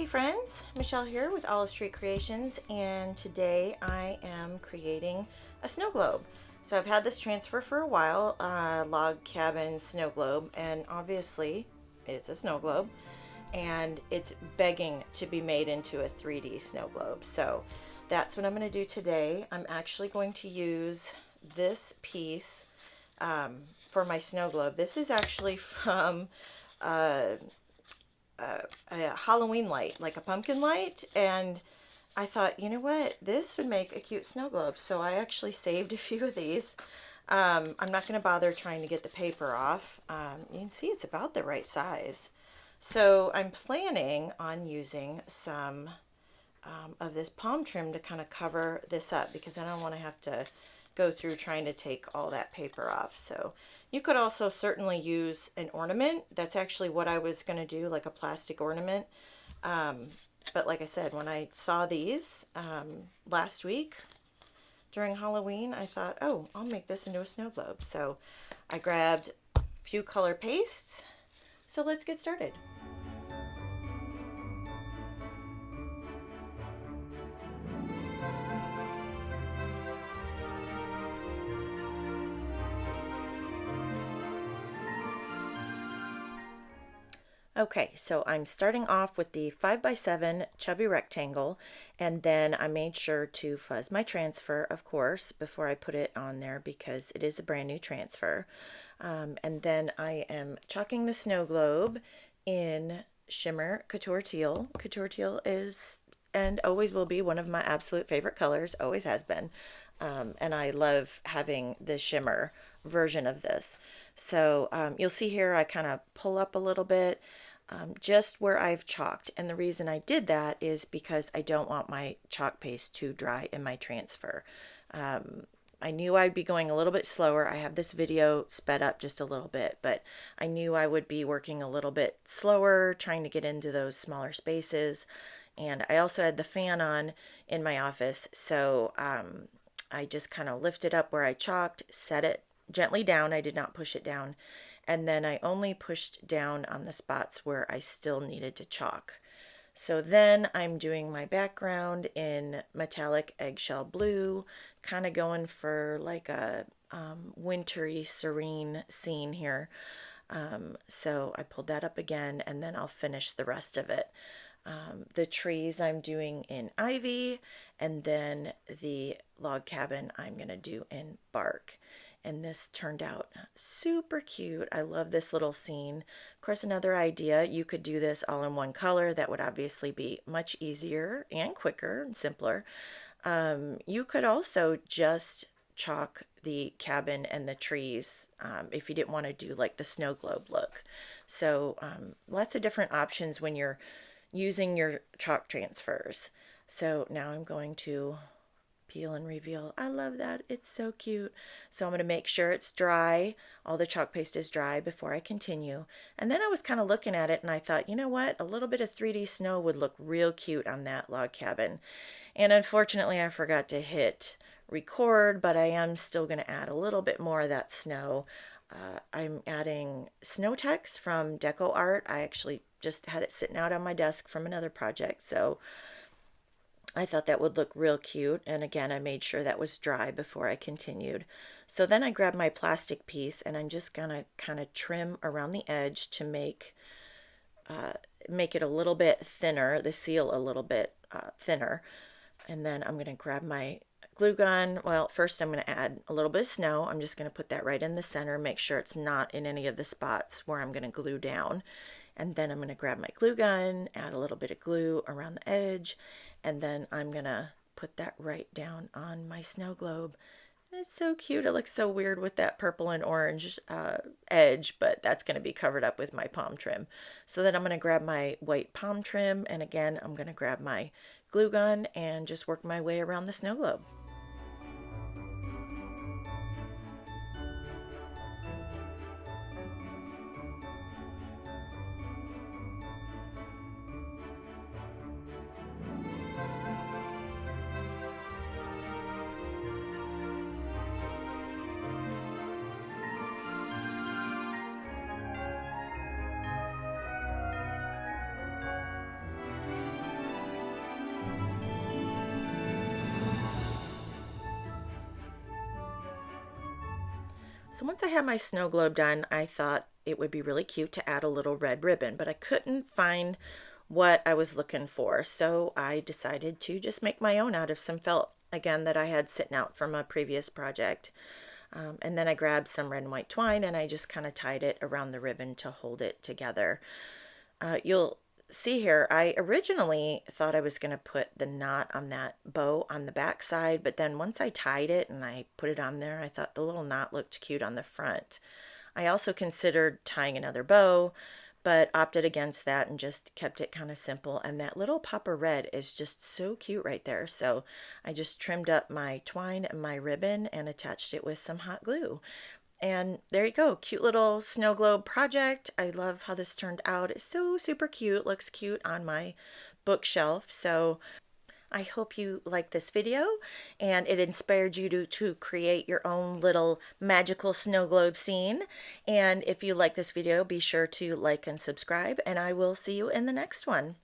friends, Michelle here with Olive Street Creations, and today I am creating a snow globe. So I've had this transfer for a while, log cabin snow globe, and obviously it's a snow globe and it's begging to be made into a 3D snow globe. So that's what I'm going to do today. I'm actually going to use this piece for my snow globe. This is actually from a Halloween light, like a pumpkin light, and I thought, you know what, this would make a cute snow globe. So I actually saved a few of these. I'm not going to bother trying to get the paper off. You can see it's about the right size. So I'm planning on using some of this palm trim to kind of cover this up, because I don't want to have to go through trying to take all that paper off. So you could also certainly use an ornament. That's actually what I was going to do, like a plastic ornament. But like I said, when I saw these last week during Halloween, I thought, oh, I'll make this into a snow globe. So I grabbed a few color pastes. So let's get started. Okay, so I'm starting off with the 5x7 chubby rectangle, and then I made sure to fuzz my transfer, of course, before I put it on there, because it is a brand new transfer. And then I am chalking the snow globe in shimmer Couture teal. Couture teal is and always will be one of my absolute favorite colors, always has been. And I love having the shimmer version of this. So you'll see here I kind of pull up a little bit just where I've chalked. And the reason I did that is because I don't want my chalk paste to dry in my transfer. I knew I'd be going a little bit slower. I have this video sped up just a little bit, but I knew I would be working a little bit slower, trying to get into those smaller spaces. And I also had the fan on in my office, so I just kind of lifted up where I chalked, set it gently down. I did not push it down. And then I only pushed down on the spots where I still needed to chalk. So then I'm doing my background in metallic eggshell blue, kind of going for like a wintry, serene scene here. So I pulled that up again, and then I'll finish the rest of it. The trees I'm doing in ivy, and then the log cabin I'm going to do in bark. And this turned out super cute. I love this little scene. Of course, another idea, you could do this all in one color. That would obviously be much easier and quicker and simpler. You could also just chalk the cabin and the trees if you didn't want to do like the snow globe look. So lots of different options when you're using your chalk transfers. So now I'm going to peel and reveal. I love that. It's so cute. So I'm going to make sure it's dry. All the chalk paste is dry before I continue. And then I was kind of looking at it and I thought, you know what? A little bit of 3D snow would look real cute on that log cabin. And unfortunately, I forgot to hit record, but I am still going to add a little bit more of that snow. I'm adding snow text from Deco Art. I actually just had it sitting out on my desk from another project. So I thought that would look real cute, and again I made sure that was dry before I continued. So then I grabbed my plastic piece and I'm just gonna kind of trim around the edge to make it a little bit thinner, the seal a little bit thinner. And then I'm gonna grab my glue gun. Well, first I'm gonna add a little bit of snow. I'm just gonna put that right in the center, make sure it's not in any of the spots where I'm gonna glue down. And then I'm going to grab my glue gun, add a little bit of glue around the edge, and then I'm going to put that right down on my snow globe. And it's so cute. It looks so weird with that purple and orange edge, but that's going to be covered up with my palm trim. So then I'm going to grab my white palm trim, and again, I'm going to grab my glue gun and just work my way around the snow globe. So once I had my snow globe done, I thought it would be really cute to add a little red ribbon, but I couldn't find what I was looking for. So I decided to just make my own out of some felt, again, that I had sitting out from a previous project. And then I grabbed some red and white twine and I just kind of tied it around the ribbon to hold it together. You'll see here, I originally thought I was going to put the knot on that bow on the back side, but then once I tied it and I put it on there, I thought the little knot looked cute on the front. I also considered tying another bow, but opted against that and just kept it kind of simple. And that little pop of red is just so cute right there. So I just trimmed up my twine and my ribbon and attached it with some hot glue. And there you go, cute little snow globe project. I love how this turned out. It's so super cute, looks cute on my bookshelf. So I hope you liked this video and it inspired you to create your own little magical snow globe scene. And if you like this video, be sure to like and subscribe, and I will see you in the next one.